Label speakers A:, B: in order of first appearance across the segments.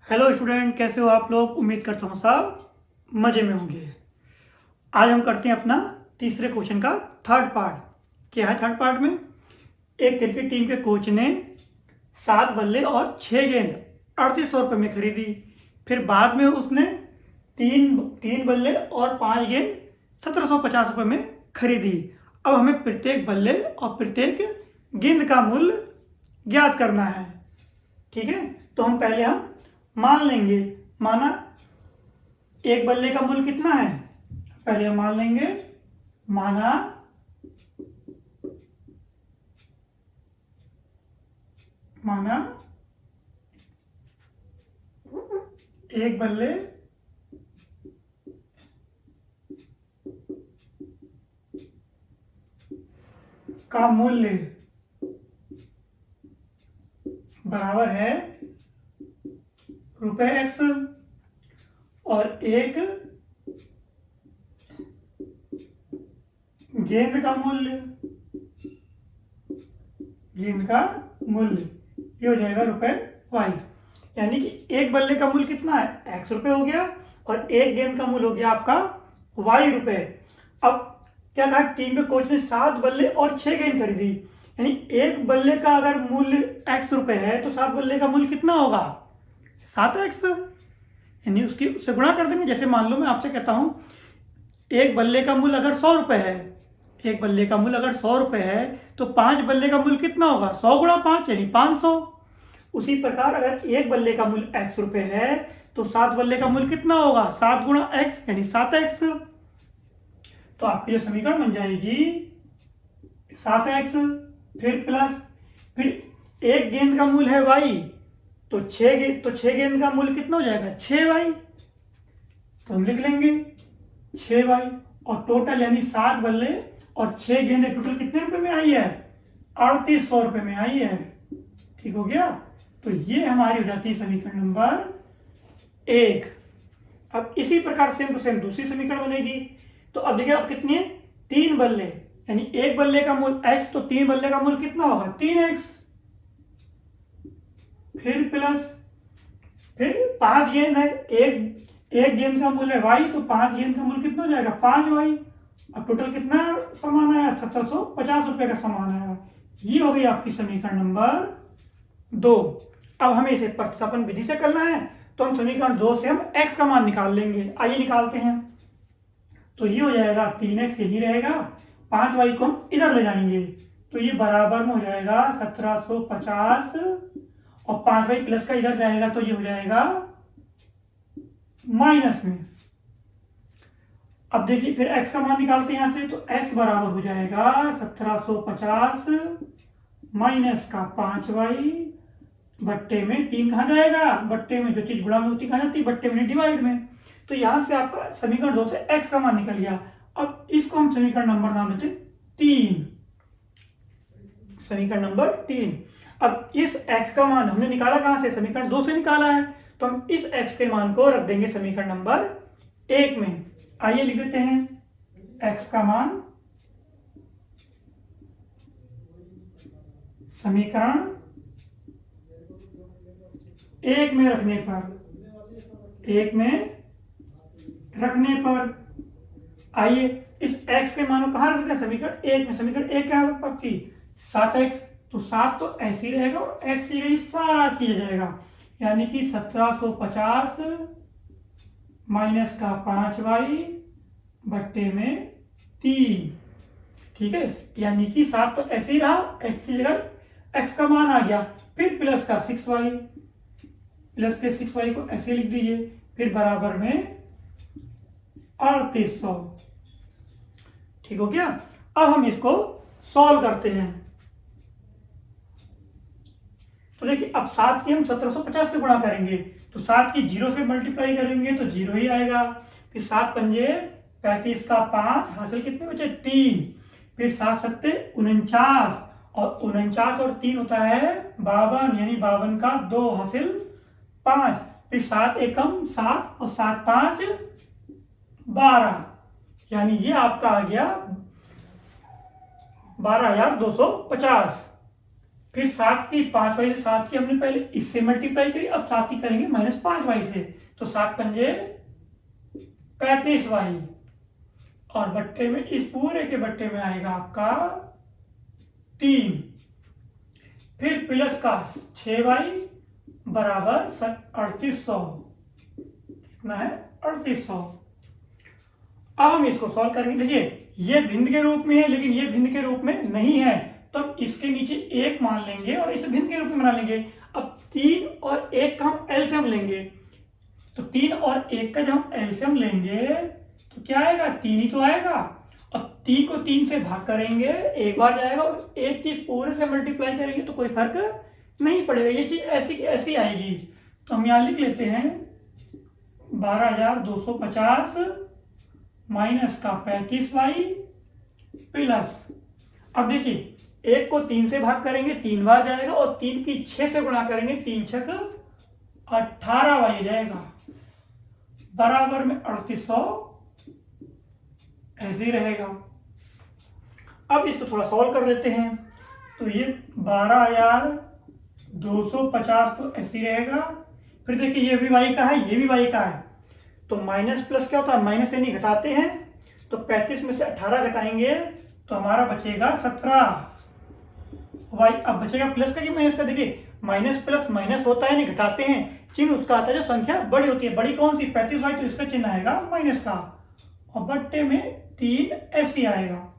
A: Hello student, कैसे हो आप लोग। उम्मीद करता हूँ सब मज़े में होंगे। आज हम करते हैं अपना तीसरे क्वेश्चन का थर्ड पार्ट। क्या है थर्ड पार्ट में? एक क्रिकेट टीम के कोच ने 7 बल्ले और 6 गेंद 3800 रुपये में खरीदी। फिर बाद में उसने तीन तीन बल्ले और 5 गेंद 1750 रुपये में खरीदी। अब हमें प्रत्येक बल्ले और प्रत्येक गेंद का मूल्य ज्ञात करना है। ठीक है, तो हम मान लेंगे। माना एक बल्ले का मूल्य कितना है, पहले हम मान लेंगे। माना माना एक बल्ले का मूल्य बराबर है ₹X और एक गेंद का मूल्य ये हो जाएगा ₹Y। यानी कि एक बल्ले का मूल्य कितना है, X रुपये हो गया, और एक गेंद का मूल्य हो गया आपका Y रुपये। अब क्या कहा, टीम के कोच ने 7 बल्ले और 6 गेंद खरीदी। यानी एक बल्ले का अगर मूल्य X रुपये है तो 7 बल्ले का मूल्य कितना होगा, 7X। यानी उससे गुणा कर देंगे। जैसे मान लो मैं आपसे कहता हूं एक बल्ले का मूल्य अगर 100 रुपये है, एक बल्ले का मूल्य अगर 100 रुपये है तो 5 बल्ले का मूल्य कितना होगा, 100 गुणा 5 यानी 500। उसी प्रकार अगर एक बल्ले का मूल्य X रुपये है तो 7 बल्ले का मूल्य कितना होगा, 7 गुणा X यानी 7X। तो आपकी जो समीकरण बन जाएगी 7X, फिर एक गेंद का मूल्य है Y, तो 6 गेंद का मूल्य कितना हो जाएगा, 6Y। तो हम लिख लेंगे 6Y, और टोटल यानी 7 बल्ले और 6 गेंदें टोटल कितने रुपए में आई है, 3800 रुपये में आई है। ठीक हो गया। तो ये हमारी हो जाती है समीकरण नंबर 1। अब इसी प्रकार सेम टू सेम दूसरी समीकरण बनेगी। तो अब देखिए, अब कितनी है, 3 बल्ले, यानी एक बल्ले का मूल्य X, तो 3 बल्ले का मूल्य कितना होगा, 3X। फिर 5 गेंद है, एक गेंद का मूल्य Y, तो 5 गेंद का मूल्य कितना हो जाएगा, 5Y। अब टोटल कितना सामान आया, 1750 रुपये का सामान आया। ये हो गई आपकी समीकरण नंबर 2। अब हमें इसे प्रतिस्थापन विधि से करना है, तो हम समीकरण 2 से हम x का मान निकाल लेंगे। आइए निकालते हैं। तो ये हो जाएगा 3x यही रहेगा, 5y को हम इधर ले जाएंगे, तो ये बराबर में हो जाएगा 1750, और 5y प्लस का इधर जाएगा तो ये हो जाएगा माइनस में। अब देखिए फिर x का मान निकालते हैं यहां से, तो x बराबर हो जाएगा 1750 माइनस का 5y बट्टे में 3 कहाँ जाएगा, बट्टे में, जो चीज गुणा में होती कहाँ जाती है, बट्टे में डिवाइड में। तो यहां से आपका समीकरण 2 से x का मान निकल गया। अब इसको हम समीकरण नंबर नाम लेते 3, समीकरण नंबर 3। अब इस x का मान हमने निकाला कहां से, समीकरण 2 से निकाला है, तो हम इस x के मान को रख देंगे समीकरण नंबर 1 में। आइए लिख देते हैं x का मान समीकरण 1 में रखने पर आइए इस x के मान को कहां रख देते हैं, समीकरण 1 में। समीकरण 1 क्या है आपकी, 7x, तो 7 तो ऐसे ही रहेगा और x ये सारा चीज जाएगा, यानी कि 1750 माइनस का 5y बट्टे में 3। ठीक है, यानी कि 7 तो ऐसे ही रहा, x की जगह x का मान आ गया, फिर प्लस का 6y, प्लस के 6y को ऐसे लिख दीजिए, फिर बराबर में 3800। ठीक हो गया। अब हम इसको सॉल्व करते हैं। तो देखिए, अब 7 की हम 1750 से गुणा करेंगे, तो 7 की 0 से मल्टीप्लाई करेंगे तो 0 ही आएगा। फिर 7 पंजे 35 का 5 हासिल कितने बचे, 3। फिर 7 सत्ते 49, और 49 और 3 होता है 52, यानी 52 का 2 हासिल 5। फिर 7 एकम 7 और 7 5 12, यानी ये आपका आ गया 12,250। फिर 7 की 5y से 7 की हमने पहले इससे मल्टीप्लाई करी, अब 7 की करेंगे -5y से, तो 7 पंजे 35y, और बट्टे में इस पूरे के बट्टे में आएगा आपका 3, फिर प्लस का 6y बराबर 3800, कितना है 3800। अब हम इसको सॉल्व करेंगे। देखिए ये भिन्न के रूप में है, लेकिन ये भिन्न के रूप में नहीं है, तो हम इसके नीचे 1 मान लेंगे और इसे भिन्न के रूप में बना लेंगे। अब 3 और 1 का हम एलसीएम लेंगे, तो 3 और 1 का जब हम एलसीएम लेंगे तो क्या आएगा, 3 ही तो आएगा। अब 3 को 3 से भाग करेंगे, एक बार जाएगा, और 1 चीज पूरे से मल्टीप्लाई करेंगे तो कोई फर्क नहीं पड़ेगा, ये चीज ऐसी की ऐसी आएगी। तो हम यहाँ लिख लेते हैं 12,250 माइनस का 35y प्लस, अब देखिए 1 को 3 से भाग करेंगे 3 बार जाएगा, और 3 की 6 से गुणा करेंगे 3 छक 18y जाएगा, बराबर में 3800 ऐसे ही रहेगा। अब इसको थोड़ा सॉल्व कर लेते हैं, तो ये 12,250 तो ऐसे ही रहेगा। फिर देखिए ये भी y का है, ये भी y का है, तो माइनस प्लस क्या होता है, माइनस से नहीं घटाते हैं, तो 35 में से 18 घटाएंगे तो हमारा बचेगा 17y। अब बचेगा प्लस का कि माइनस का, देखिए माइनस प्लस माइनस होता है, नहीं घटाते हैं, चिन्ह उसका आता है जो संख्या बड़ी होती है। बड़ी कौन सी, 35y, तो इसका चिन्ह आएगा माइनस का, और बट्टे में 3 ऐसी आएगा,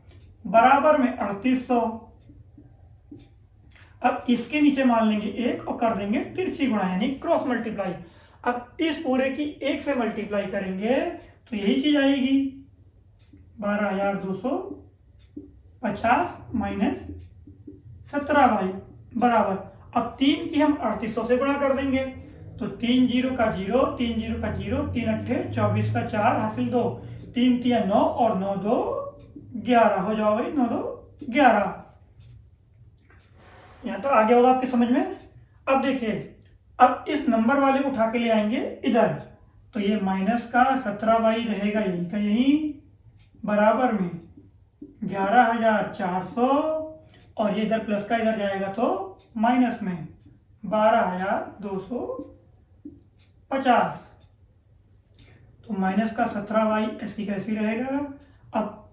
A: बराबर में 3800। अब इसके नीचे मान लेंगे 1 और कर देंगे तिरछी गुणा यानी क्रॉस मल्टीप्लाई। अब इस पूरे की 1 से मल्टीप्लाई करेंगे तो यही चीज आएगी, 12,250 माइनस 17y बराबर, अब 3 की हम 3800 से गुणा कर देंगे, तो 3 0 का 0, 3 0 का 0, 3 अट्ठे 24 का 4 हासिल 2, 3 3 9 और 9 2 11, हो जाओ भाई 9 2 11। यहाँ तो आ गया होगा आपके समझ में। अब देखिए, अब इस नंबर वाले को उठा के ले आएंगे इधर, तो ये माइनस का 17y रहेगा यही का यही, बराबर में 11,400, और ये इधर प्लस का इधर जाएगा तो माइनस में 12,250, तो माइनस का 17y ऐसी कैसी रहेगा। अब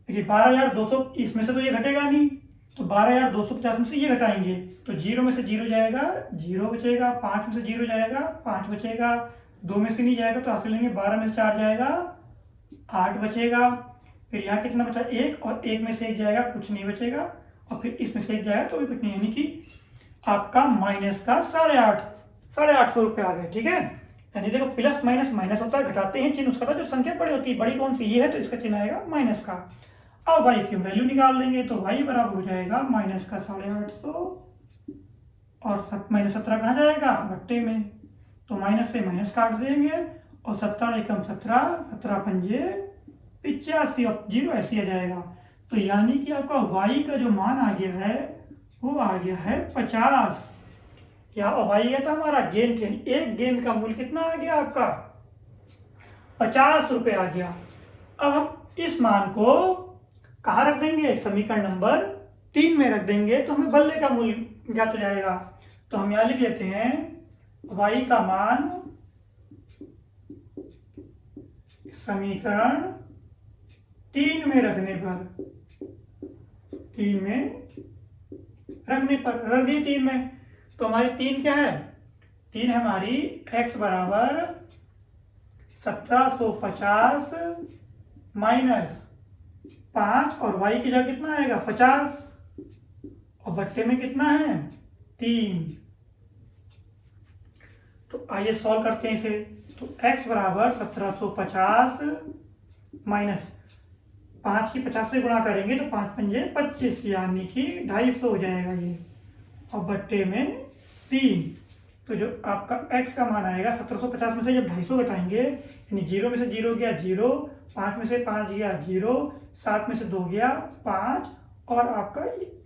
A: देखिए 12,200 इसमें से तो ये घटेगा नहीं, तो 12,250 में से ये घटाएंगे, तो 0 में से 0 जाएगा, 0 बचेगा, 5 में से 0 जाएगा, 5 बचेगा, 2 में से नहीं जाएगा तो हासिल लेंगे, 12 में से 4 जाएगा, 8 बचेगा, फिर यहाँ कितना बचा 1, और 1 में से 1 जाएगा, कुछ नहीं बचेगा, और फिर इसमें से 1 जाएगा तो भी कुछ नहीं, यानी कि आपका माइनस का 850 रुपये आ गए। ठीक है, यानी देखो प्लस माइनस माइनस होता है, घटाते हैं चिन्ह उसका था जो संख्या बड़ी होती है, बड़ी कौन सी ये है, तो इसका चिन्ह आएगा माइनस का। अब y की वैल्यू निकाल देंगे, तो y बराबर हो जाएगा माइनस का 850, और माइनस 17 कहाँ जाएगा, बट्टे में, तो माइनस से माइनस काट देंगे, और 17 एकम 17, 17 पंजे 85, और 0 ऐसे आ जाएगा। तो यानी कि आपका y का जो मान आ गया है वो आ गया है 50। यहाँ y गया था हमारा गेंद के, एक गेंद का मूल्य कितना आ गया आपका 50 रुपये आ गया। अब हम इस मान को कहाँ रख देंगे, समीकरण नंबर 3 में रख देंगे, तो हमें बल्ले का मूल्य ज्ञात हो जाएगा। तो हम यहाँ लिख लेते हैं y का मान समीकरण 3 में रखने पर, 3 में रखने पर रख दी 3 में, तो हमारी 3 क्या है, 3 हमारी x बराबर 1750 माइनस 5, और y की जगह कितना आएगा 50, और बट्टे में कितना है 3। तो आइए सॉल्व करते हैं इसे, तो x बराबर 1750 माइनस 5 की 50 से गुणा करेंगे तो 5 पंजे 25, यानी कि 250 हो जाएगा ये, और बट्टे में 3। तो जो आपका x का मान आएगा 1750 में से जब 250 घटाएंगे, यानी 0 में से 0 गया 0, 5 में से 5 गया 0, 7 में से 2 गया 5, और आपका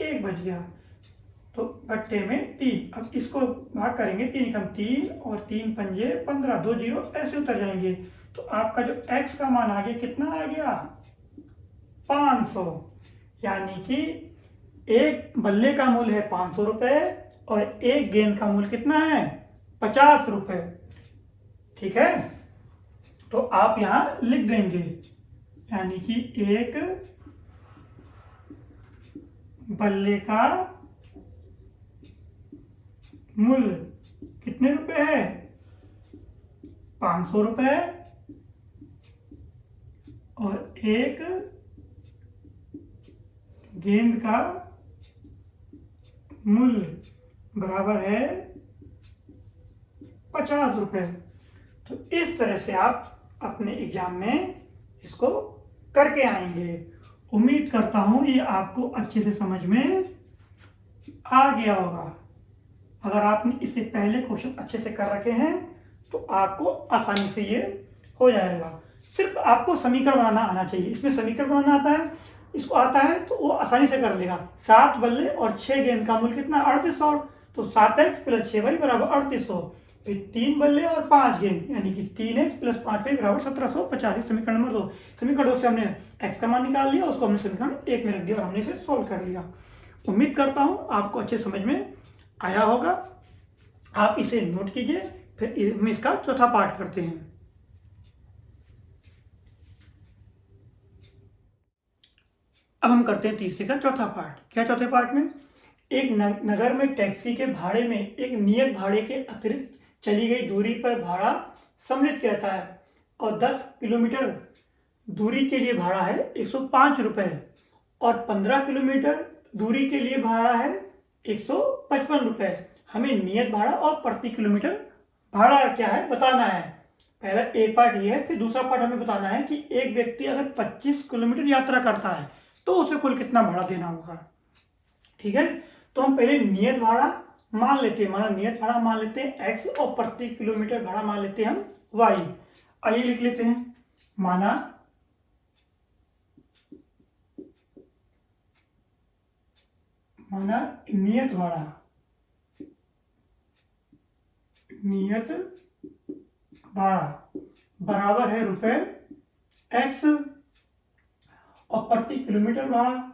A: 1 बच गया, तो बट्टे में 3। अब इसको भाग करेंगे, 3 एकम 3 और 3 पंजे 15, 2 0 ऐसे उतर जाएंगे, तो आपका जो x का मान आ गया कितना आ गया 500, यानी कि एक बल्ले का मूल्य है 500 रुपये और एक गेंद का मूल्य कितना है 50 रुपये। ठीक है, तो आप यहां लिख देंगे, यानी कि एक बल्ले का मूल्य कितने रुपए है 500 रुपये और एक गेंद का मूल्य बराबर है 50 रुपये। तो इस तरह से आप अपने एग्जाम में इसको करके आएंगे। उम्मीद करता हूं ये आपको अच्छे से समझ में आ गया होगा। अगर आपने इससे पहले क्वेश्चन अच्छे से कर रखे हैं तो आपको आसानी से ये हो जाएगा। सिर्फ आपको समीकरण बनाना आना चाहिए। इसमें समीकरण बनाना आता है, इसको आता है तो वो आसानी से कर लेगा। 7 बल्ले और 6 गेंद का मूल्य कितना 3800, तो 7x + 6y बराबर 3800। फिर 3 बल्ले और 5 गेंद यानी कि 3x + 5y बराबर 1750। समीकरण नंबर 2। समीकरण 2 से हमने x का मान निकाल लिया, उसको हमने समीकरण 1 में रख दिया और हमने इसे सोल्व कर लिया। उम्मीद करता हूँ आपको अच्छे समझ में आया होगा। आप इसे नोट कीजिए, फिर हम इसका चौथा पार्ट करते हैं। अब हम करते हैं तीसरे का चौथा पार्ट। क्या चौथे पार्ट में, एक नगर में टैक्सी के भाड़े में एक नियत भाड़े के अतिरिक्त चली गई दूरी पर भाड़ा सम्मिलित कहता है और 10 किलोमीटर दूरी के लिए भाड़ा है 105 रुपये और 15 किलोमीटर दूरी के लिए भाड़ा है 155 रुपये। हमें नियत भाड़ा और प्रति किलोमीटर भाड़ा क्या है बताना है। पहला एक पार्ट ये है, फिर दूसरा पार्ट हमें बताना है कि एक व्यक्ति अगर 25 किलोमीटर यात्रा करता है तो उसे कुल कितना भाड़ा देना होगा। ठीक है, तो हम पहले नियत भाड़ा मान लेते हैं, माना नियत भाड़ा मान लेते हैं x और प्रति किलोमीटर भाड़ा मान लेते हैं हम y। आइए लिख लेते हैं, माना नियत भाड़ा बराबर है रुपए x और प्रति किलोमीटर भाड़ा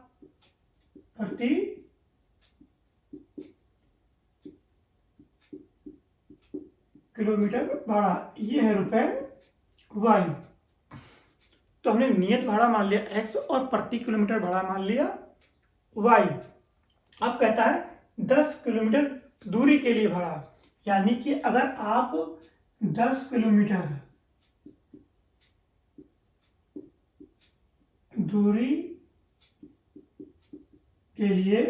A: ये है रुपए y। तो हमने नियत भाड़ा मान लिया x और प्रति किलोमीटर भाड़ा मान लिया y। अब कहता है 10 किलोमीटर दूरी के लिए भाड़ा, यानी कि अगर आप 10 किलोमीटर दूरी के लिए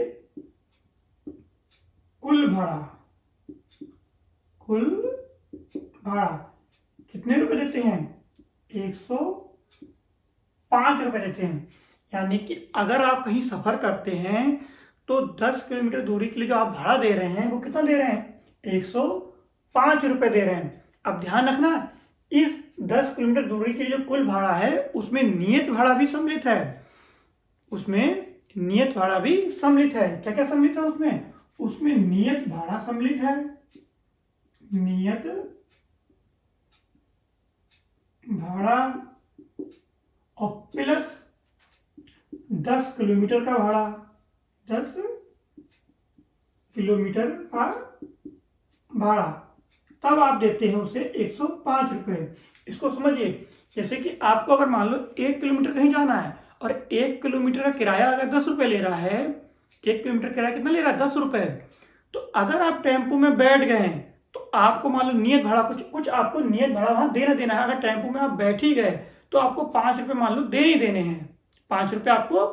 A: कुल भाड़ा कितने रुपए देते हैं 105 रुपए देते हैं। यानी कि अगर आप कहीं सफर करते हैं तो 10 किलोमीटर दूरी के लिए जो आप भाड़ा दे रहे हैं वो कितना दे रहे हैं 105 रुपए दे रहे हैं। अब ध्यान रखना, इस 10 किलोमीटर दूरी के लिए जो कुल भाड़ा है उसमें नियत भाड़ा भी सम्मिलित है। क्या क्या सम्मिलित है उसमें नियत भाड़ा सम्मिलित है, नियत भाड़ा और प्लस 10 किलोमीटर का भाड़ा, 10 किलोमीटर का भाड़ा, तब आप देते हैं उसे 105 रुपये। इसको समझिए, जैसे कि आपको अगर मान लो 1 किलोमीटर कहीं जाना है और 1 किलोमीटर का किराया अगर 10 रुपये ले रहा है, 1 किलोमीटर किराया कितना ले रहा है 10 रुपये, तो अगर आप टेम्पो में बैठ गए हैं तो आपको मान लो नियत भाड़ा कुछ आपको नियत भाड़ा वहां देना है। अगर टेम्पो में आप बैठ ही गए तो आपको 5 रुपये मान लो देने हैं, 5 रुपये आपको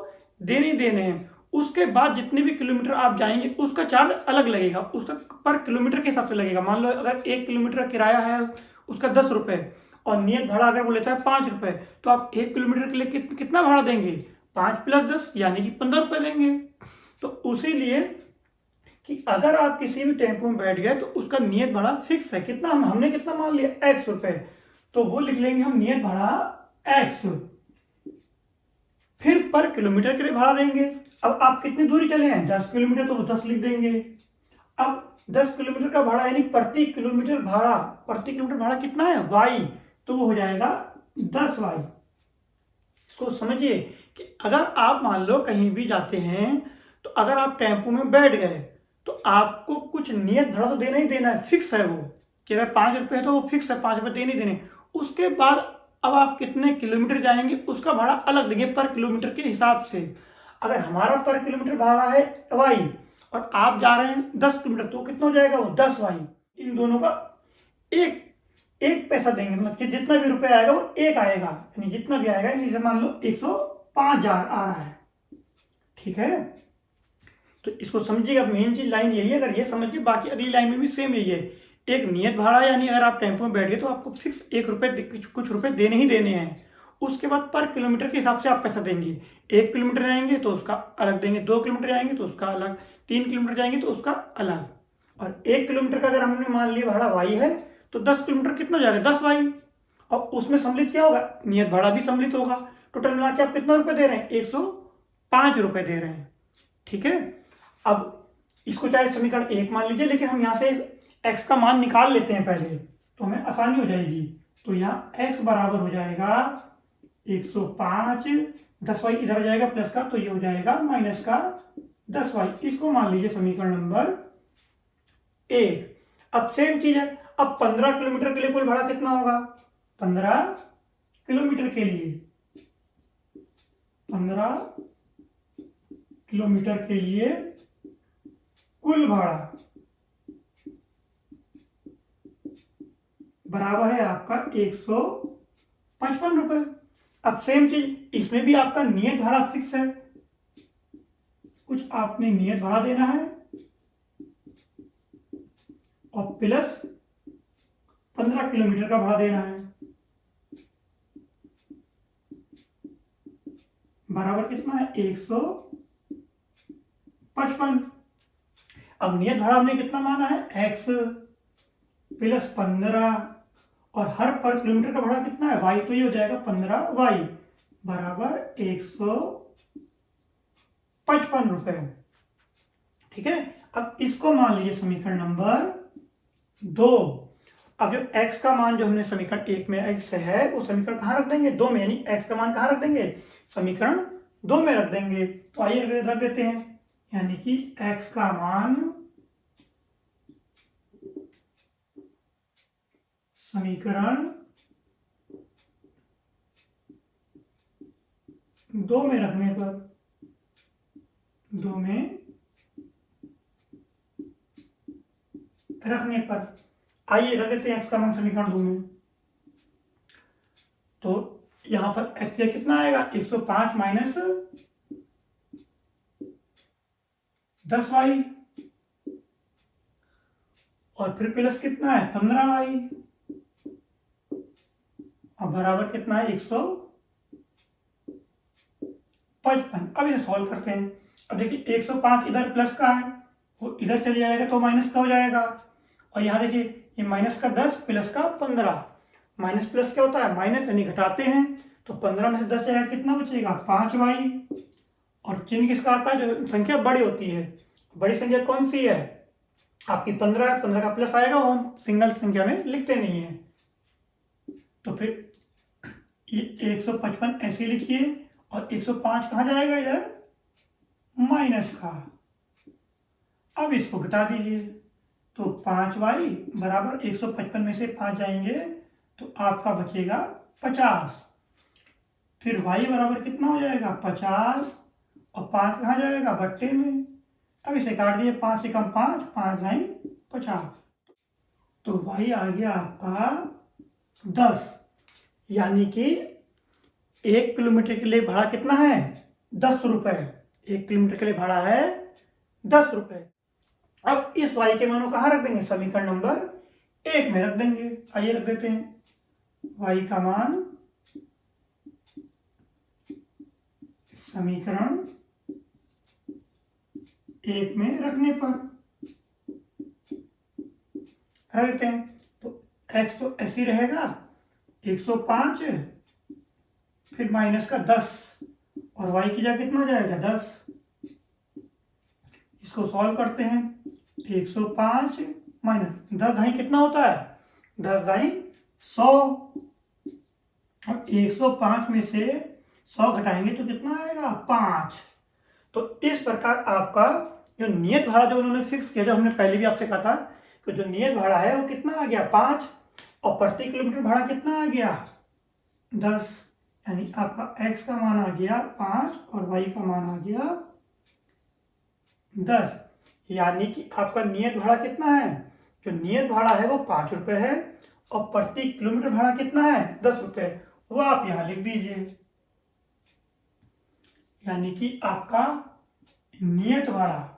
A: देने हैं। उसके बाद जितने भी किलोमीटर आप जाएंगे उसका चार्ज अलग लगेगा, उसका पर किलोमीटर के हिसाब से लगेगा। मान लो अगर 1 किलोमीटर का किराया है उसका 10 रुपये और नियत भाड़ा अगर वो लेता है 5 रुपये, तो आप 1 किलोमीटर के लिए कितना भाड़ा देंगे 5 + 10 यानी कि 15 रुपये देंगे। तो उसी लिए कि अगर आप किसी भी टेम्पो में बैठ गए तो उसका नियत भाड़ा फिक्स है। कितना हमने कितना मान लिया x रुपये, तो वो लिख लेंगे हम नियत भाड़ा x। फिर पर किलोमीटर के लिए भाड़ा देंगे। अब आप कितनी दूरी चले हैं 10 किलोमीटर, तो 10 लिख देंगे। अब 10 किलोमीटर का भाड़ा यानी प्रति किलोमीटर भाड़ा कितना है y, तो वो हो जाएगा 10y। इसको समझिए कि अगर आप मान लो कहीं भी जाते हैं तो अगर आप टेम्पो में बैठ गए तो आपको कुछ नियत भाड़ा तो देना ही देना है, फिक्स है वो, कि अगर 5 रुपये है तो वो फिक्स है, 5 रुपये देने ही देने। उसके बाद अब आप कितने किलोमीटर जाएंगे उसका भाड़ा अलग देंगे पर किलोमीटर के हिसाब से। अगर हमारा पर किलोमीटर भाड़ा है वाई और आप जा रहे हैं 10 किलोमीटर तो कितना हो जाएगा वो 10 वाई। इन दोनों का एक एक पैसा देंगे, मतलब कि जितना भी रुपया आएगा वो एक आएगा, यानी जितना भी आएगा, जैसे मान लो 105 आ रहा है, ठीक है। तो इसको समझिएगा, मेन चीज लाइन यही है, अगर ये समझिए बाकी अगली लाइन में भी सेम यही है। एक नियत भाड़ा, यानी अगर आप टेम्पो में बैठ गए तो आपको फिक्स 1 रुपये कुछ रुपए देने ही देने हैं। उसके बाद पर किलोमीटर के हिसाब से आप पैसा देंगे। 1 किलोमीटर जाएंगे तो उसका अलग देंगे, 2 किलोमीटर जाएंगे तो उसका अलग, 3 किलोमीटर जाएंगे तो उसका अलग। और 1 किलोमीटर का अगर हमने मान लिया भाड़ा वाई है तो 10 किलोमीटर कितना जाएगा 10 वाई, और उसमें सम्मिलित क्या होगा, नियत भाड़ा भी सम्मिलित होगा। टोटल मिला के आप कितना रुपए दे रहे हैं 105 रुपए दे रहे हैं, ठीक है। अब इसको चाहे समीकरण 1 मान लीजिए, लेकिन हम यहाँ से x का मान निकाल लेते हैं पहले, तो हमें आसानी हो जाएगी। तो यहाँ x बराबर हो जाएगा 105, 10 वाई इधर जाएगा प्लस का, तो ये हो जाएगा माइनस का 10 वाई। इसको मान लीजिए समीकरण नंबर 1। अब सेम चीज है, अब 15 किलोमीटर के लिए कुल भाड़ा कितना होगा, 15 किलोमीटर के लिए, 15 किलोमीटर के लिए कुल भाड़ा बराबर है आपका 155 रुपए। अब सेम चीज इसमें भी आपका नियत भाड़ा फिक्स है, कुछ आपने नियत भाड़ा देना है और प्लस 15 किलोमीटर का भाड़ा देना है, बराबर कितना है 155। अब नियत भाड़ा हमने कितना माना है x प्लस 15, और हर पर किलोमीटर का भाड़ा कितना है y, तो ये हो जाएगा 15 वाई बराबर 155 रुपए, ठीक है। अब इसको मान लीजिए समीकरण नंबर 2। अब जो x का मान जो हमने समीकरण 1 में x है वो समीकरण कहाँ रख देंगे 2 में, यानी x का मान कहाँ रख देंगे समीकरण 2 में रख देंगे। तो आइए रख देते हैं, यानी कि x का मान समीकरण 2 में रखने पर, 2 में रखने पर आइए रख देते हैं x का मान समीकरण 2 में। तो यहां पर x कितना आएगा 105 माइनस 10 वाई, और फिर प्लस कितना है 15 वाई, और बराबर कितना है 155। अब इसे सॉल्व करते हैं। अब देखिए 105 इधर प्लस का है, वो इधर चले जाएगा तो माइनस का हो जाएगा, और यहाँ देखिए ये माइनस का 10 प्लस का 15, माइनस प्लस क्या होता है माइनस, यानी घटाते हैं, तो 15 में से 10 जाएगा कितना बचेगा 5 वाई, और चिन्ह किसका आता है जो संख्या बड़ी होती है, बड़ी संख्या कौन सी है आपकी 15 है, 15 का प्लस आएगा, वो हम सिंगल संख्या में लिखते नहीं है। तो फिर ये 155 ऐसे लिखिए, और 105 कहाँ जाएगा इधर माइनस का। अब इसको घटा दीजिए, तो 5 वाई बराबर 155 में से 5 जाएंगे तो आपका बचेगा 50। फिर वाई बराबर कितना हो जाएगा 50, और 5 कहाँ जाएगा बट्टे में। अब इसे काट दिए, 5 से कम 5, 5 नहीं 50, तो वाई आ गया आपका 10। यानी कि 1 किलोमीटर के लिए भाड़ा कितना है 10 रुपए, 1 किलोमीटर के लिए भाड़ा है 10 रुपए। अब इस y के मान को कहाँ रख देंगे समीकरण नंबर 1 में रख देंगे। आइए रख देते हैं, y का मान समीकरण 1 में रखने पर रख देते हैं, तो x तो ऐसे ही रहेगा 105, फिर माइनस का 10, और y की जगह कितना जाएगा 10। इसको सॉल्व करते हैं, 105 माइनस 10 ढाई कितना होता है 10 ढाई 100, और 105 में से 100 घटाएंगे तो कितना आएगा 5। तो इस प्रकार आपका जो नियत भाड़ा जो उन्होंने फिक्स किया, जो हमने पहले भी आपसे कहा था कि जो नियत भाड़ा है वो कितना आ गया 5, और प्रति किलोमीटर भाड़ा कितना आ गया 10, यानी आपका x का मान आ गया 5 और y का मान आ गया 10। यानी कि आपका नियत भाड़ा कितना है, जो नियत भाड़ा है वो 5 रुपये है और प्रति किलोमीटर भाड़ा कितना है 10 रुपये, वो आप यहाँ लिख दीजिए। यानी कि आपका नियत भाड़ा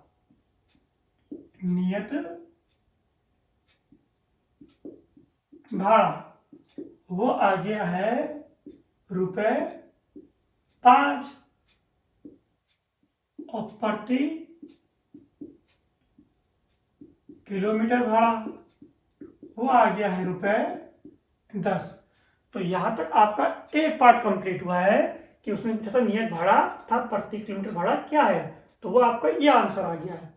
A: वो आ गया है ₹5 और प्रति किलोमीटर भाड़ा वो आ गया है ₹10। तो यहां तक आपका एक पार्ट कंप्लीट हुआ है कि उसमें पूछा था नियत भाड़ा था प्रति किलोमीटर भाड़ा क्या है, तो वो आपका ये आंसर आ गया है।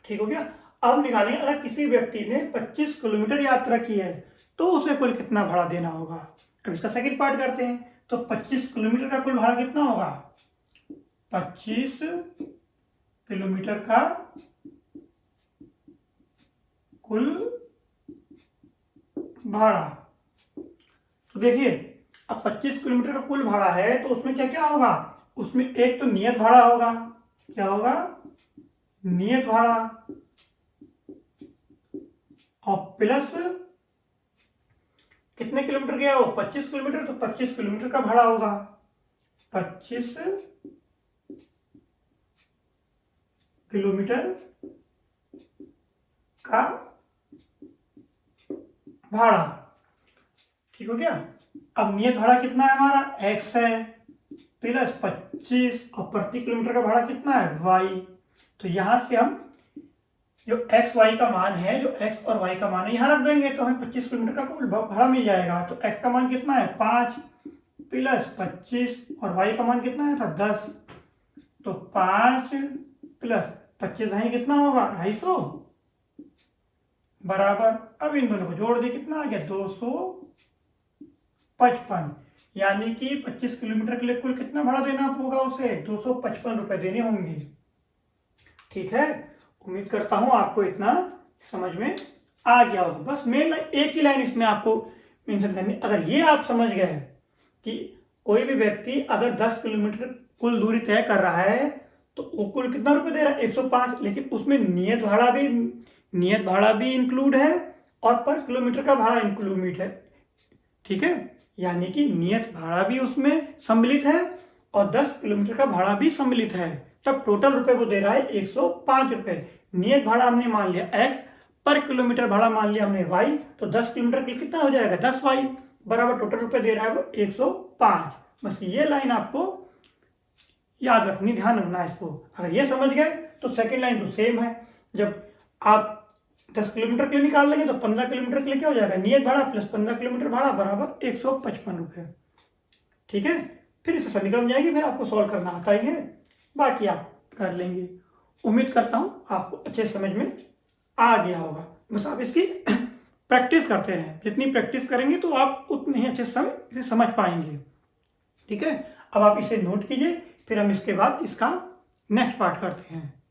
A: ठीक हो गया। अब निकालेंगे अगर किसी व्यक्ति ने 25 किलोमीटर यात्रा की है तो उसे कुल कितना भाड़ा देना होगा। अब इसका सेकंड पार्ट करते हैं। तो 25 किलोमीटर का कुल भाड़ा कितना होगा, 25 किलोमीटर का कुल भाड़ा। तो देखिए अब 25 किलोमीटर का कुल भाड़ा है तो उसमें क्या क्या होगा, उसमें एक तो नियत भाड़ा होगा, क्या होगा नियत भाड़ा, और प्लस कितने किलोमीटर गया वो 25 किलोमीटर, तो 25 किलोमीटर का भाड़ा होगा 25 किलोमीटर का भाड़ा। ठीक हो गया। अब नियत भाड़ा कितना है हमारा x है प्लस 25 और प्रति किलोमीटर का भाड़ा कितना है y। तो यहां से हम जो x y का मान है, जो x और y का मान है यहां रख देंगे तो हमें 25 किलोमीटर का कुल भाड़ा मिल जाएगा। तो x का मान कितना है 5 प्लस 25 और y का मान कितना है था 10। तो 5 प्लस 25 है कितना होगा 250 बराबर। अब इन दोनों को जोड़ दे कितना आ गया 255। यानी कि 25 किलोमीटर के लिए कुल कितना भाड़ा देना होगा उसे 255 रुपए देने होंगे। ठीक है, उम्मीद करता हूं आपको इतना समझ में आ गया होगा। बस मेन एक ही लाइन इसमें आपको मेंशन करनी, अगर ये आप समझ गए कि कोई भी व्यक्ति अगर 10 किलोमीटर कुल दूरी तय कर रहा है तो वो कुल कितना रुपए दे रहा है 105, लेकिन उसमें नियत भाड़ा भी इंक्लूड है और पर किलोमीटर का भाड़ा इंक्लूड है। ठीक है, यानी कि नियत भाड़ा भी उसमें सम्मिलित है और 10 किलोमीटर का भाड़ा भी सम्मिलित है। तब टोटल रुपए वो दे रहा है 105 रुपए। नियत भाड़ा हमने मान लिया x, पर किलोमीटर भाड़ा मान लिया हमने y, तो 10 किलोमीटर के लिए कितना हो जाएगा 10y बराबर टोटल रुपए दे रहा है वो 105। बस ये लाइन आपको याद रखनी, ध्यान रखना है इसको। अगर ये समझ गए तो सेकंड लाइन तो सेम है। जब आप 10 किलोमीटर के लिए निकाल लेंगे तो 15 किलोमीटर के लिए क्या हो जाएगा नियत भाड़ा प्लस 15 किलोमीटर भाड़ा बराबर 155 रुपये। ठीक है, फिर इसे समीकरण जाएगी, फिर आपको सॉल्व करना आता ही है, बाकी आप कर लेंगे। उम्मीद करता हूं आपको अच्छे समझ में आ गया होगा। बस आप इसकी प्रैक्टिस करते रहें, जितनी प्रैक्टिस करेंगे तो आप उतने ही अच्छे समय इसे समझ पाएंगे। ठीक है, अब आप इसे नोट कीजिए, फिर हम इसके बाद इसका नेक्स्ट पार्ट करते हैं।